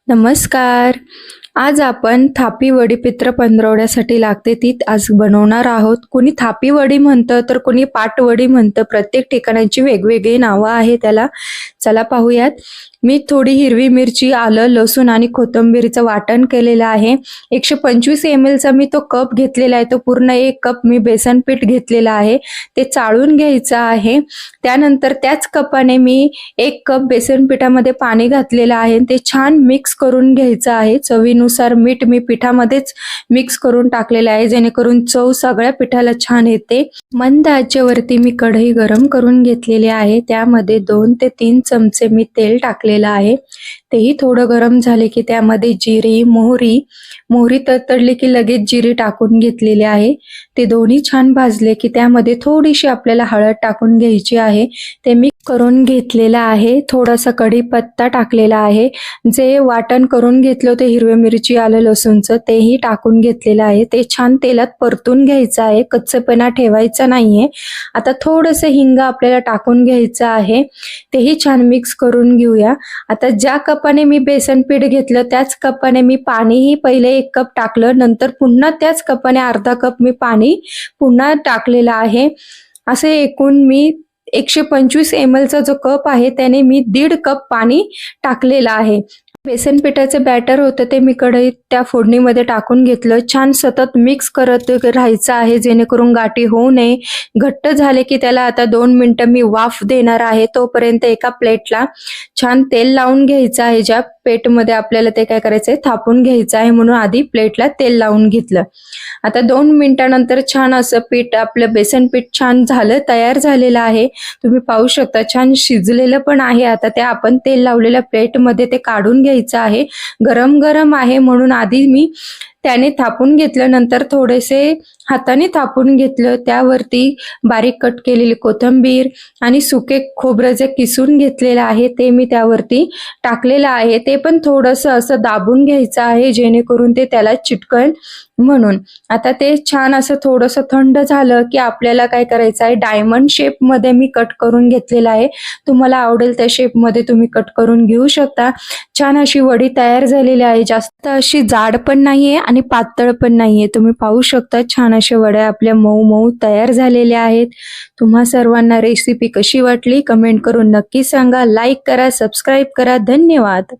नमस्कार. आज आपण थापी वडी पित्र पंधरवड्यासाठी लागते ती आज बनवणार आहोत. कोणी थापी वडी म्हणतं तर कोणी पाटवडी म्हणतं. प्रत्येक ठिकाणाची वेगवेगळी नावं आहे त्याला. चला पाहूयात. मी थोडी हिरवी मिरची, आलं, लसूण आणि कोथिंबीरचं वाटण केलेलं आहे. 125 ml चा मी तो कप घेतलेला आहे. तो पूर्ण 1 कप मी बेसन पीठ घेतलेलं आहे. ते चाळून घ्यायचं आहे. त्यानंतर त्याच कपाने मी 1 कप बेसन पिठामध्ये पाणी घातलेलं आहे. ते छान मिक्स करून घ्यायचं आहे. चवीनुसार मीठ मी पिठामध्येच मिक्स करून टाकलेलं आहे, जेणेकरून चव सगळ्या पिठाला छान येते. मंद आचेवरती मी कढई गरम करून घेतलेली आहे. त्यामध्ये 2 ते 3 चमचे मी तेल टाकलेलं आहे. तेही थोडं गरम झाले की त्यामध्ये जिरे, मोहरी तडतडली की लगेच जिरे टाकून घेतलेले आहे. ते दोन्ही छान भाजले की त्यामध्ये थोडीशी आपल्याला हळद टाकून घ्यायची आहे. ते मिक्स करून घेतलेलं आहे. थोडासा कढीपत्ता टाकलेला आहे. जे वाटण करून घेतलं होतं हिरव्या मिरची, आलं, लसूणचं तेही टाकून घेतलेलं आहे. ते छान तेलात परतून घ्यायचं आहे. कच्चेपणा ठेवायचा नाहीये. आता थोडंसं हिंग आपल्याला टाकून घ्यायचं आहे. तेही छान मिक्स करून घेऊया. आता ज्या कपाने मी बेसन पीठ घेतलं त्याच कपाने मी पाणीही पहिले 1 कप टाकलं, नंतर पुन्हा त्याच कपाने अर्धा कप मी पाणी पुन्हा टाकलेलं आहे. असे एकूण मी 125 ml चा जो कप आहे त्याने मी 1.5 कप पाणी टाकलेलं आहे. बेसन पिठाचे बॅटर होतं ते मी कढईत त्या फोडणीमध्ये टाकून घेतलं. छान सतत मिक्स करत राहायचं आहे, जेणेकरून गाठी होऊ नये. घट्ट झाले की त्याला आता 2 मिनिटं मी वाफ देणार आहे. तोपर्यंत एका प्लेटला छान तेल लावून घ्यायचं आहे. ज्या पेटमध्ये आपल्याला ते काय करायचंय, थापून घ्यायचं आहे, म्हणून आधी प्लेटला तेल लावून घेतलं. आता 2 मिनिटानंतर छान असं पीठ, आपलं बेसन पीठ छान तयार झालेलं आहे. तुम्ही पाहू शकता छान शिजलेलं पण आहे. आता ते आपण तेल लावलेल्या प्लेटमध्ये ते काढून घ्यायचं आहे. गरम गरम आहे म्हणून आधी मी त्याने थापून घेतलं, नंतर थोडेसे हाताने थापून घेतलं. त्यावरती बारीक कट केलेली कोथिंबीर आणि सुके खोबरं जे किसून घेतलेलं आहे ते मी त्यावरती टाकलेलं आहे. ते पण थोडंसं असं दाबून घ्यायचं आहे, जेणेकरून ते त्याला चिटकन म्हणून. आता ते छान असं थोडंसं थंड झालं की आपल्याला काय करायचं आहे, डायमंड शेप मध्ये मी कट करून घेतलेला आहे. तुम्हाला आवडेल त्या शेप मध्ये तुम्ही कट करून घेऊ शकता. छान अशी वडी तयार झालेली आहे. जास्त अशी जाड पण नाहीये आणि पातळ पण नाहीये. तुम्ही पाहू शकता छान अशा वड्या आपल्या मऊ मऊ तयार झालेल्या आहेत. तुम्हा सर्वांना रेसिपी कशी वाटली कमेंट करून नक्की सांगा. लाईक करा, सबस्क्राईब करा. धन्यवाद.